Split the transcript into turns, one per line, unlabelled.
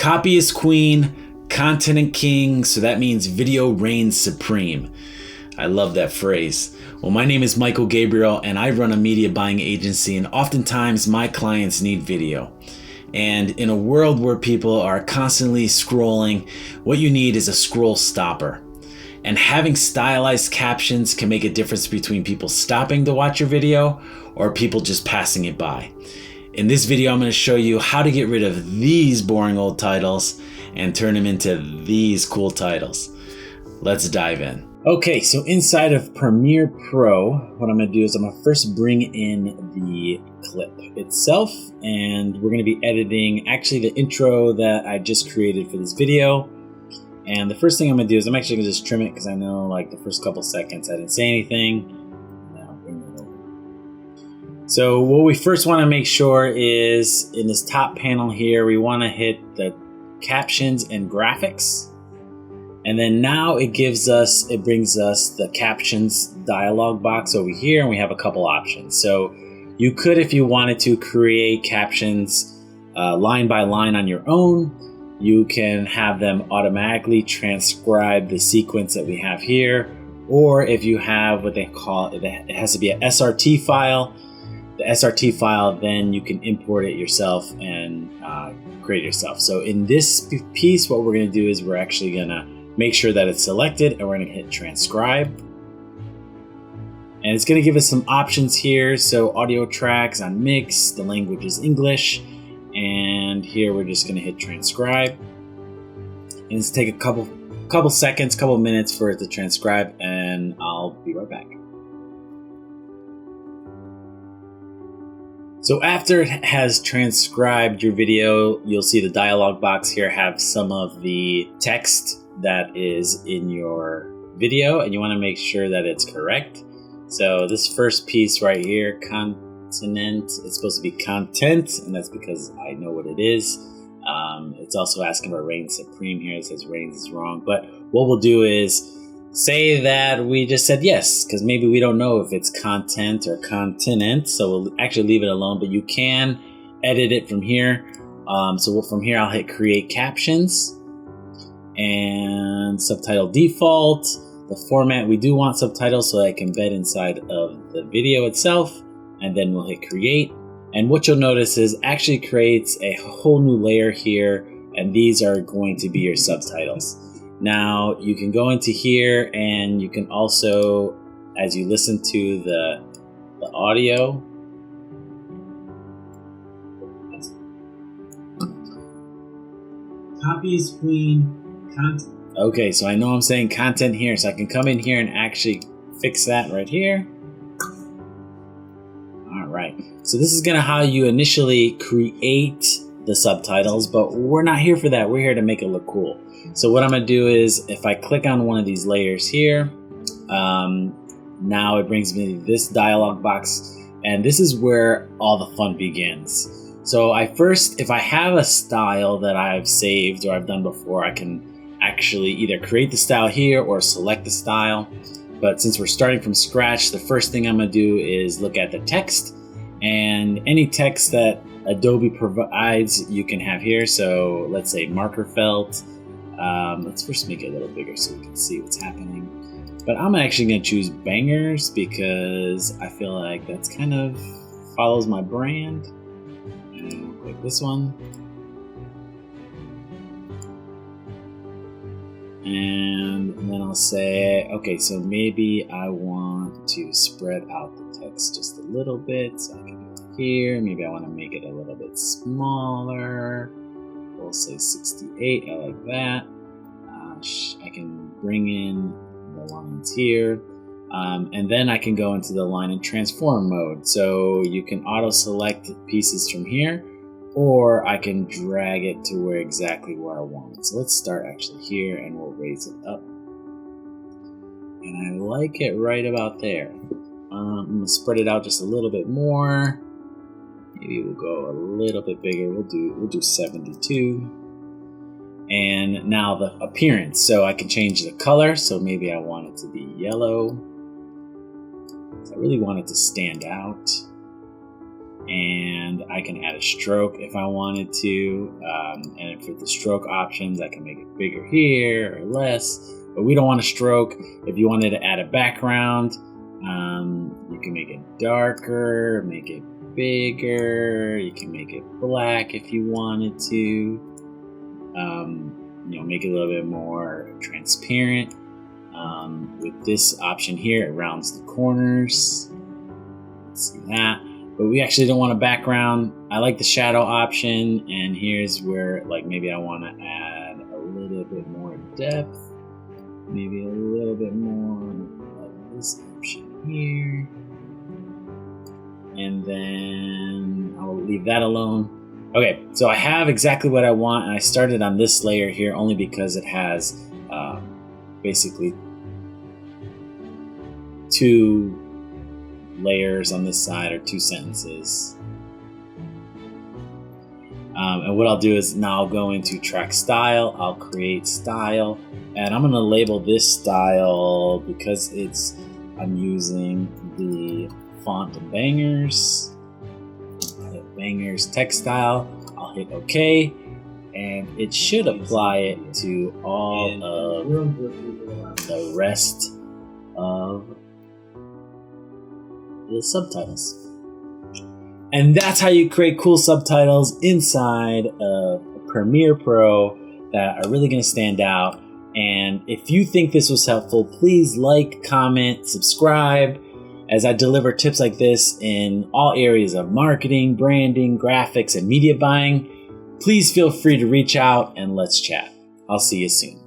Copy is queen, content king, so that means video reigns supreme. I love that phrase. Well, my name is Michael Gabriel and I run a media buying agency, and oftentimes my clients need video. And in a world where people are constantly scrolling, what you need is a scroll stopper. And having stylized captions can make a difference between people stopping to watch your video or people just passing it by. In this video, I'm going to show you how to get rid of these boring old titles and turn them into these cool titles. Let's dive in. Okay, so inside of Premiere Pro, what I'm going to do is I'm going to first bring in the clip itself, and we're going to be editing actually the intro that I just created for this video. And the first thing I'm going to do is I'm actually going to just trim it because I know like the first couple seconds I didn't say anything. Now bring that over. So what we first want to make sure is in this top panel here, we want to hit the captions and graphics. And then now it brings us the captions dialog box over here, and we have a couple options. So you could, if you wanted to, create captions line by line on your own. You can have them automatically transcribe the sequence that we have here. Or if you have what they call, it has to be an SRT file. The SRT file, then you can import it yourself and create it yourself. So in this piece, what we're gonna do is we're actually gonna make sure that it's selected, and we're gonna hit transcribe. And it's gonna give us some options here. So audio tracks on mix, the language is English. And here we're just gonna hit transcribe. And it's take a couple seconds, couple minutes for it to transcribe, and I'll be right back. So after it has transcribed your video, you'll see the dialog box here have some of the text that is in your video, and you want to make sure that it's correct. So this first piece right here, continent, it's supposed to be content, and that's because I know what it is. It's also asking about reign supreme here. It says reigns is wrong, but what we'll do is say that we just said yes, because maybe we don't know if it's content or continent, so we'll actually leave it alone, but you can edit it from here. So from here I'll hit create captions and subtitle default. The format, we do want subtitles so that I can embed inside of the video itself, and then we'll hit create. And what you'll notice is actually creates a whole new layer here, and these are going to be your subtitles. Now you can go into here, and you can also, as you listen to the audio, copy is queen, content. Okay, so I know I'm saying content here, so I can come in here and actually fix that right here. All right, so this is gonna how you initially create the subtitles, but we're not here for that. We're here to make it look cool. So what I'm gonna do is if I click on one of these layers here, now it brings me to this dialog box, and this is where all the fun begins. So if I have a style that I've saved or I've done before, I can actually either create the style here or select the style. But since we're starting from scratch, the first thing I'm gonna do is look at the text, and any text that Adobe provides you can have here. So let's say marker felt. Let's first make it a little bigger so we can see what's happening. But I'm actually gonna choose bangers because I feel like that's kind of follows my brand. And I'll click this one. And then I'll say, okay, so maybe I want to spread out the text just a little bit. So I can do it here. Maybe I want to make it a little bit smaller. We'll say 68. I like that. I can bring in the lines here. And then I can go into the line and transform mode. So you can auto select pieces from here, or I can drag it to exactly where I want it. So let's start actually here, and we'll raise it up. And I like it right about there. I'm gonna spread it out just a little bit more. Maybe we'll go a little bit bigger. We'll do 72. And now the appearance. So I can change the color. So maybe I want it to be yellow. So I really want it to stand out. and I can add a stroke if I wanted to. And for the stroke options, I can make it bigger here or less, but we don't want a stroke. If you wanted to add a background, you can make it darker, make it bigger, you can make it black if you wanted to, make it a little bit more transparent. With this option here, it rounds the corners. Let's see that. But we actually don't want a background. I like the shadow option, and here's where maybe I want to add a little bit more depth, maybe a little bit more of this option here, and then I'll leave that alone. Okay, so I have exactly what I want, and I started on this layer here only because it has basically 2 layers on this side, or 2 sentences. And what I'll do is now I'll go into track style, I'll create style, and I'm gonna label this style because I'm using the font of Bangers. I'll hit Bangers text style, I'll hit OK, and it should apply it to all of the rest of the subtitles. And that's how you create cool subtitles inside of Premiere Pro that are really going to stand out. And if you think this was helpful, please like, comment, subscribe, as I deliver tips like this in all areas of marketing, branding, graphics, and media buying. Please feel free to reach out and let's chat. I'll see you soon.